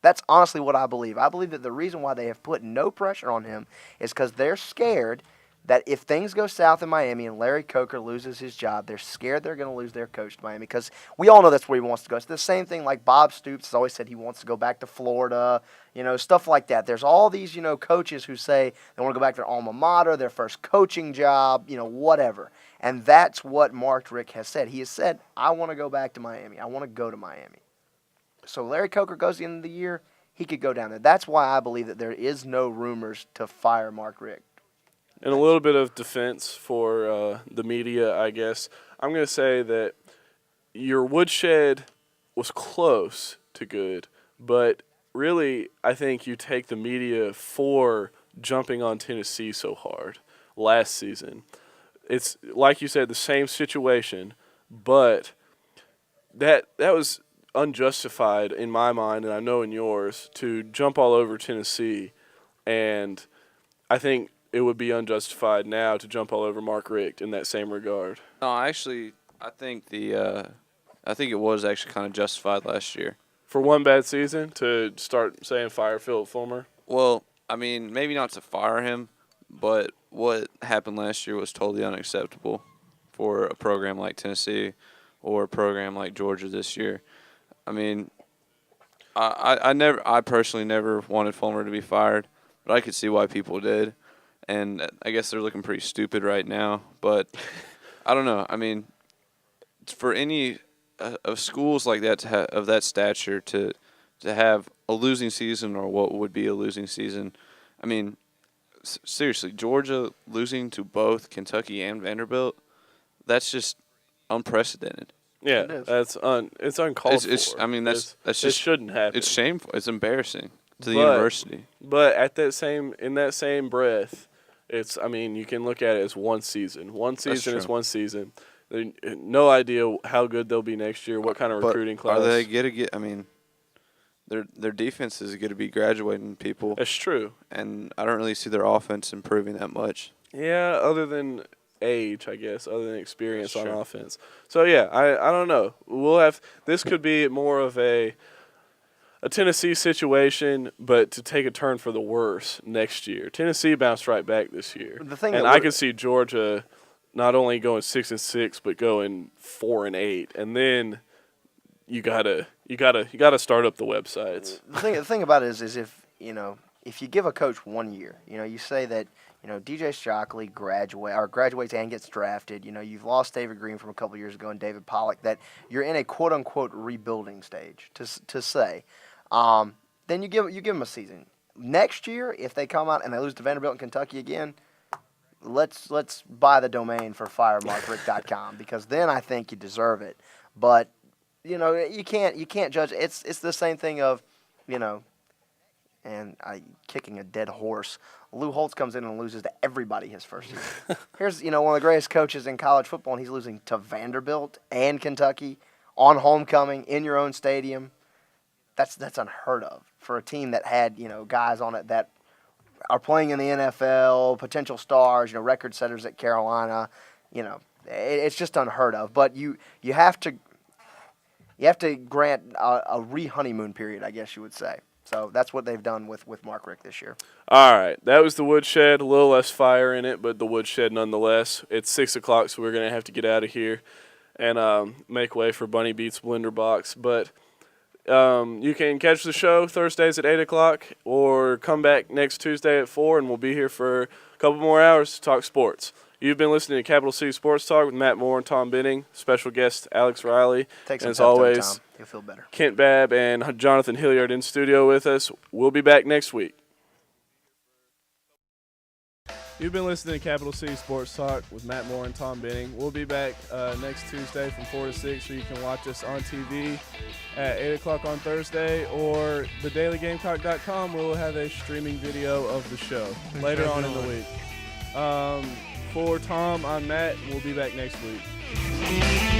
That's honestly what I believe. I believe that the reason why they have put no pressure on him is because they're scared that if things go south in Miami and Larry Coker loses his job, they're scared they're going to lose their coach to Miami because we all know that's where he wants to go. It's the same thing like Bob Stoops has always said he wants to go back to Florida, stuff like that. There's all these, coaches who say they want to go back to their alma mater, their first coaching job, whatever. And that's what Mark Richt has said. He has said, I want to go back to Miami. I want to go to Miami. So Larry Coker goes at the end of the year, he could go down there. That's why I believe that there is no rumors to fire Mark Richt. And a little bit of defense for the media, I guess. I'm going to say that your woodshed was close to good, but really I think you take the media for jumping on Tennessee so hard last season. It's, like you said, the same situation, but that was unjustified in my mind, and I know in yours, to jump all over Tennessee, and I think it would be unjustified now to jump all over Mark Richt in that same regard. No, actually, I think it was actually kind of justified last year. For one bad season to start saying fire Philip Fulmer? Well, I mean, maybe not to fire him, but what happened last year was totally unacceptable for a program like Tennessee or a program like Georgia this year. I mean, I personally never wanted Fulmer to be fired, but I could see why people did, and I guess they're looking pretty stupid right now. But I don't know. I mean, for any of schools like that of that stature to have a losing season or what would be a losing season, I mean, seriously, Georgia losing to both Kentucky and Vanderbilt, that's just unprecedented. Yeah, It is. it's uncalled It's for. I mean, that's it just shouldn't happen. It's shameful. It's embarrassing to the But- university. But in that same breath, it's, I mean, you can look at it as one season. One season is true. one season. No idea how good they'll be next year, what kind of But recruiting class. are they going to get? I mean, their defense is going to be graduating people, That's true. and I don't really see their offense improving that much. Yeah, other than age, I guess, other than experience That's on true. offense. So yeah, I don't know. This could be more of a Tennessee situation, but to take a turn for the worse next year. Tennessee bounced right back this year, The thing and that I we're- could see Georgia not only going 6-6, but going 4-8, and then you gotta start up the websites. The thing about it is if you give a coach 1 year, you say that DJ Shockley graduates and gets drafted. You've lost David Green from a couple years ago and David Pollock. That you're in a quote unquote rebuilding stage to say. Then you give them a season. Next year, if they come out and they lose to Vanderbilt and Kentucky again, let's buy the domain for firemarkrick.com because then I think you deserve it. But you can't judge. It's the same thing of, and kicking a dead horse. Lou Holtz comes in and loses to everybody his first year. Here's one of the greatest coaches in college football, and he's losing to Vanderbilt and Kentucky on homecoming in your own stadium. That's unheard of for a team that had guys on it that are playing in the NFL, potential stars, record setters at Carolina. It's just unheard of. But you have to grant a re-honeymoon period, I guess you would say. So that's what they've done with Mark Richt this year. All right, that was the Woodshed. A little less fire in it, but the Woodshed nonetheless. It's 6 o'clock, so we're gonna have to get out of here and make way for Bunny Beats Blender Box. But you can catch the show Thursdays at 8 o'clock, or come back next Tuesday at 4, and we'll be here for a couple more hours to talk sports. You've been listening to Capital City Sports Talk with Matt Moore and Tom Benning. Special guest Alex Riley. Take some and as Pepto, always, Tom. You'll feel better. Kent Babb and Jonathan Hilliard in studio with us. We'll be back next week. You've been listening to Capital City Sports Talk with Matt Moore and Tom Benning. We'll be back next Tuesday from 4 to 6, where you can watch us on TV at 8 o'clock on Thursday, or thedailygamecock.com, where we'll have a streaming video of the show later on in the week. For Tom, I'm Matt. We'll be back next week.